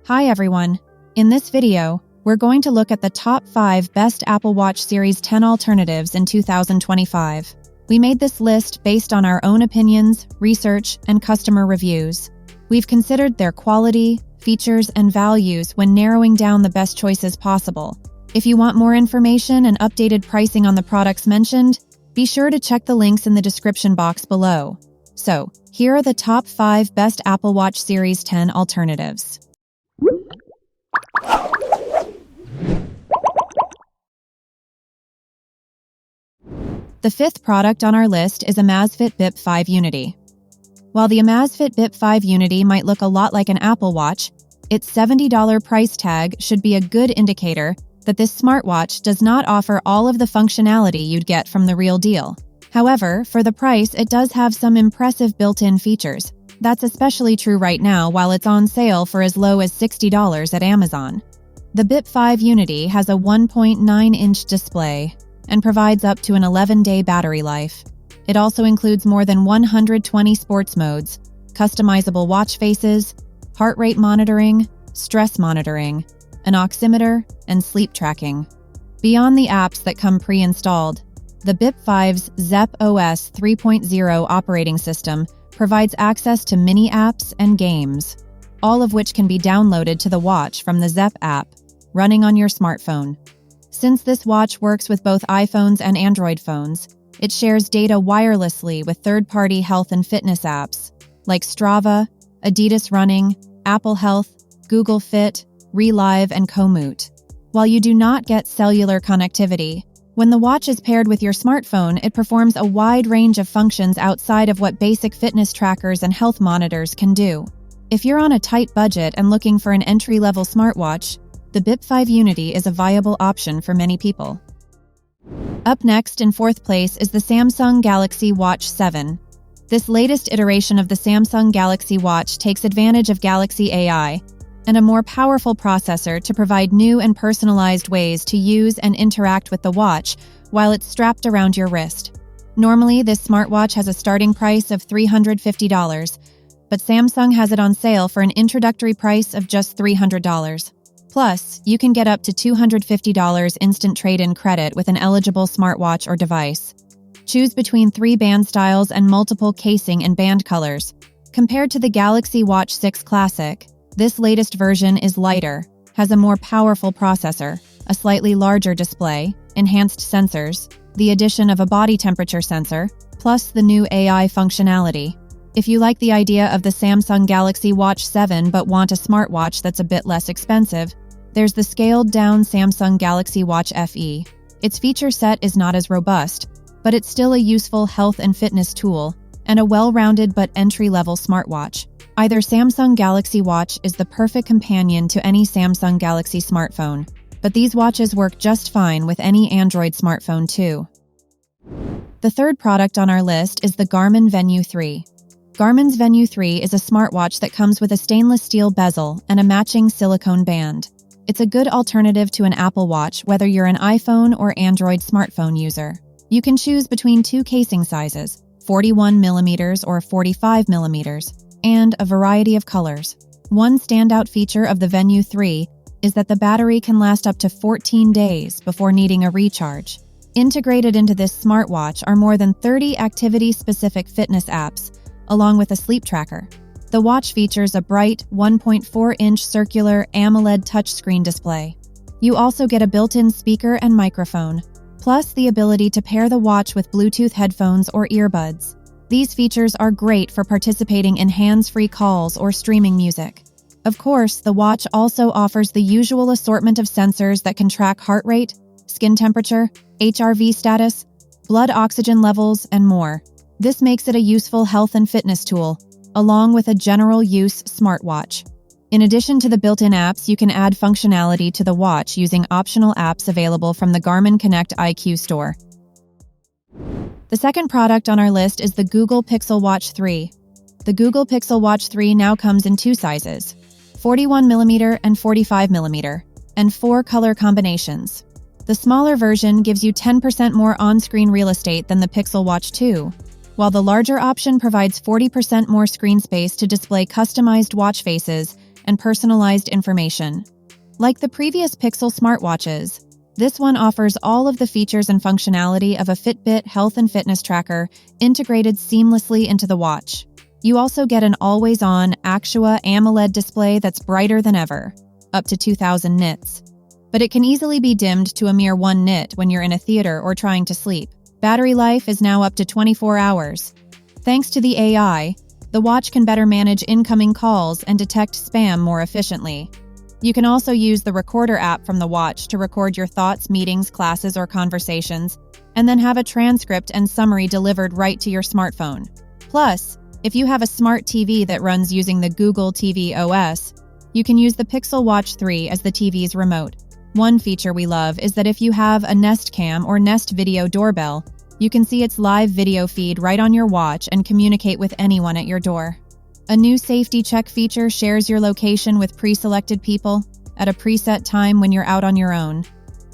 Hi everyone! In this video, we're going to look at the top 5 best Apple Watch Series 10 alternatives in 2025. We made this list based on our own opinions, research, and customer reviews. We've considered their quality, features, and values when narrowing down the best choices possible. If you want more information and updated pricing on the products mentioned, be sure to check the links in the description box below. So, here are the top 5 best Apple Watch Series 10 alternatives. The 5th product on our list is Amazfit Bip 5 Unity. While the Amazfit Bip 5 Unity might look a lot like an Apple Watch, its $70 price tag should be a good indicator that this smartwatch does not offer all of the functionality you'd get from the real deal. However, for the price, it does have some impressive built-in features. That's especially true right now while it's on sale for as low as $60 at Amazon. The Bip 5 Unity has a 1.9-inch display and provides up to an 11-day battery life. It also includes more than 120 sports modes, customizable watch faces, heart rate monitoring, stress monitoring, an oximeter, and sleep tracking. Beyond the apps that come pre-installed, the Bip 5's Zepp OS 3.0 operating system provides access to mini apps and games, all of which can be downloaded to the watch from the Zepp app, running on your smartphone. Since this watch works with both iPhones and Android phones, it shares data wirelessly with third-party health and fitness apps like Strava, Adidas Running, Apple Health, Google Fit, Relive, and Komoot. While you do not get cellular connectivity, when the watch is paired with your smartphone, it performs a wide range of functions outside of what basic fitness trackers and health monitors can do. If you're on a tight budget and looking for an entry-level smartwatch, the Bip 5 Unity is a viable option for many people. Up next, in 4th place, is the Samsung Galaxy Watch 7. This latest iteration of the Samsung Galaxy Watch takes advantage of Galaxy AI and a more powerful processor to provide new and personalized ways to use and interact with the watch while it's strapped around your wrist. Normally, this smartwatch has a starting price of $350, but Samsung has it on sale for an introductory price of just $300. Plus, you can get up to $250 instant trade-in credit with an eligible smartwatch or device. Choose between 3 band styles and multiple casing and band colors. Compared to the Galaxy Watch 6 Classic, this latest version is lighter, has a more powerful processor, a slightly larger display, enhanced sensors, the addition of a body temperature sensor, plus the new AI functionality. If you like the idea of the Samsung Galaxy Watch 7 but want a smartwatch that's a bit less expensive, there's the scaled-down Samsung Galaxy Watch FE. Its feature set is not as robust, but it's still a useful health and fitness tool and a well-rounded but entry-level smartwatch. Either Samsung Galaxy Watch is the perfect companion to any Samsung Galaxy smartphone, but these watches work just fine with any Android smartphone too. The 3rd product on our list is the Garmin Venue 3. Garmin's Venue 3 is a smartwatch that comes with a stainless steel bezel and a matching silicone band. It's a good alternative to an Apple Watch whether you're an iPhone or Android smartphone user. You can choose between 2 casing sizes, 41mm or 45mm, and a variety of colors. One standout feature of the Venue 3 is that the battery can last up to 14 days before needing a recharge. Integrated into this smartwatch are more than 30 activity-specific fitness apps, along with a sleep tracker. The watch features a bright 1.4-inch circular AMOLED touchscreen display. You also get a built-in speaker and microphone, plus the ability to pair the watch with Bluetooth headphones or earbuds. These features are great for participating in hands-free calls or streaming music. Of course, the watch also offers the usual assortment of sensors that can track heart rate, skin temperature, HRV status, blood oxygen levels, and more. This makes it a useful health and fitness tool, along with a general-use smartwatch. In addition to the built-in apps, you can add functionality to the watch using optional apps available from the Garmin Connect IQ store. The 2nd product on our list is the Google Pixel Watch 3. The Google Pixel Watch 3 now comes in 2 sizes, 41mm and 45mm, and 4 color combinations. The smaller version gives you 10% more on-screen real estate than the Pixel Watch 2, while the larger option provides 40% more screen space to display customized watch faces and personalized information. Like the previous Pixel smartwatches, this one offers all of the features and functionality of a Fitbit health and fitness tracker integrated seamlessly into the watch. You also get an always-on Actua AMOLED display that's brighter than ever, up to 2000 nits. But it can easily be dimmed to a mere 1 nit when you're in a theater or trying to sleep. Battery life is now up to 24 hours. Thanks to the AI, the watch can better manage incoming calls and detect spam more efficiently. You can also use the Recorder app from the watch to record your thoughts, meetings, classes, or conversations, and then have a transcript and summary delivered right to your smartphone. Plus, if you have a smart TV that runs using the Google TV OS, you can use the Pixel Watch 3 as the TV's remote. One feature we love is that if you have a Nest Cam or Nest Video doorbell, you can see its live video feed right on your watch and communicate with anyone at your door. A new safety check feature shares your location with pre-selected people at a preset time when you're out on your own.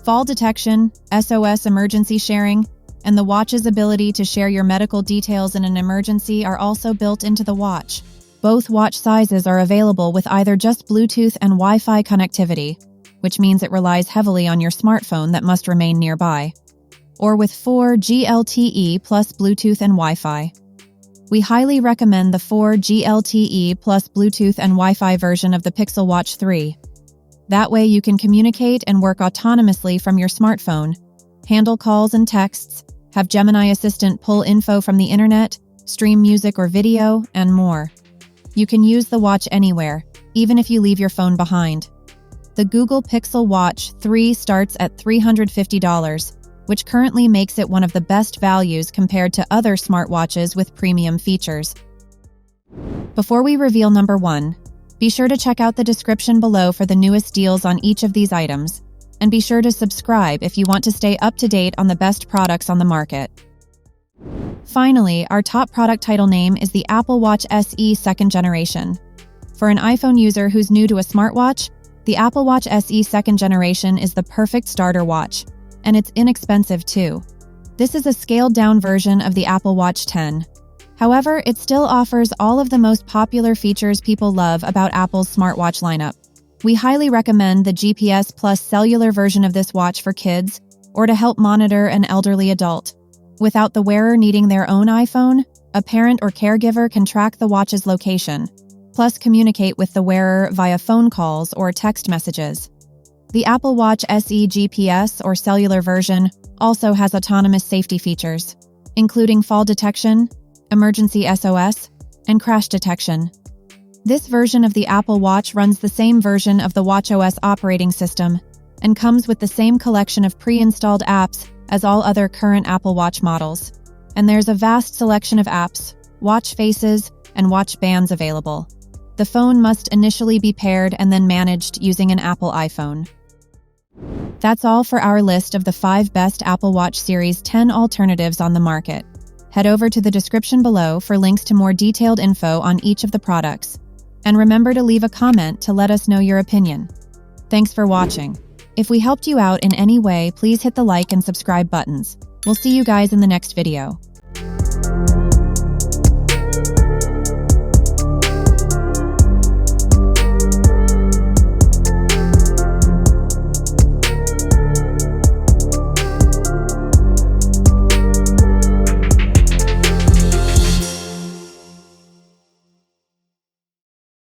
Fall detection, SOS emergency sharing, and the watch's ability to share your medical details in an emergency are also built into the watch. Both watch sizes are available with either just Bluetooth and Wi-Fi connectivity, which means it relies heavily on your smartphone that must remain nearby, or with 4G LTE plus Bluetooth and Wi-Fi. We highly recommend the 4G LTE plus Bluetooth and Wi-Fi version of the Pixel Watch 3. That way you can communicate and work autonomously from your smartphone, handle calls and texts, have Gemini Assistant pull info from the internet, stream music or video, and more. You can use the watch anywhere, even if you leave your phone behind. The Google Pixel Watch 3 starts at $350, which currently makes it one of the best values compared to other smartwatches with premium features. Before we reveal number 1, be sure to check out the description below for the newest deals on each of these items, and be sure to subscribe if you want to stay up to date on the best products on the market. Finally, our top product title name is the Apple Watch SE 2nd Generation. For an iPhone user who's new to a smartwatch, the Apple Watch SE 2nd Generation is the perfect starter watch. And it's inexpensive too. This is a scaled-down version of the Apple Watch 10. However, it still offers all of the most popular features people love about Apple's smartwatch lineup. We highly recommend the GPS plus cellular version of this watch for kids or to help monitor an elderly adult. Without the wearer needing their own iPhone, a parent or caregiver can track the watch's location, plus communicate with the wearer via phone calls or text messages. The Apple Watch SE GPS or cellular version also has autonomous safety features, including fall detection, emergency SOS, and crash detection. This version of the Apple Watch runs the same version of the watchOS operating system and comes with the same collection of pre-installed apps as all other current Apple Watch models. And there's a vast selection of apps, watch faces, and watch bands available. The phone must initially be paired and then managed using an Apple iPhone. That's all for our list of the 5 best Apple Watch Series 10 alternatives on the market. Head over to the description below for links to more detailed info on each of the products. And remember to leave a comment to let us know your opinion. Thanks for watching. If we helped you out in any way, please hit the like and subscribe buttons. We'll see you guys in the next video.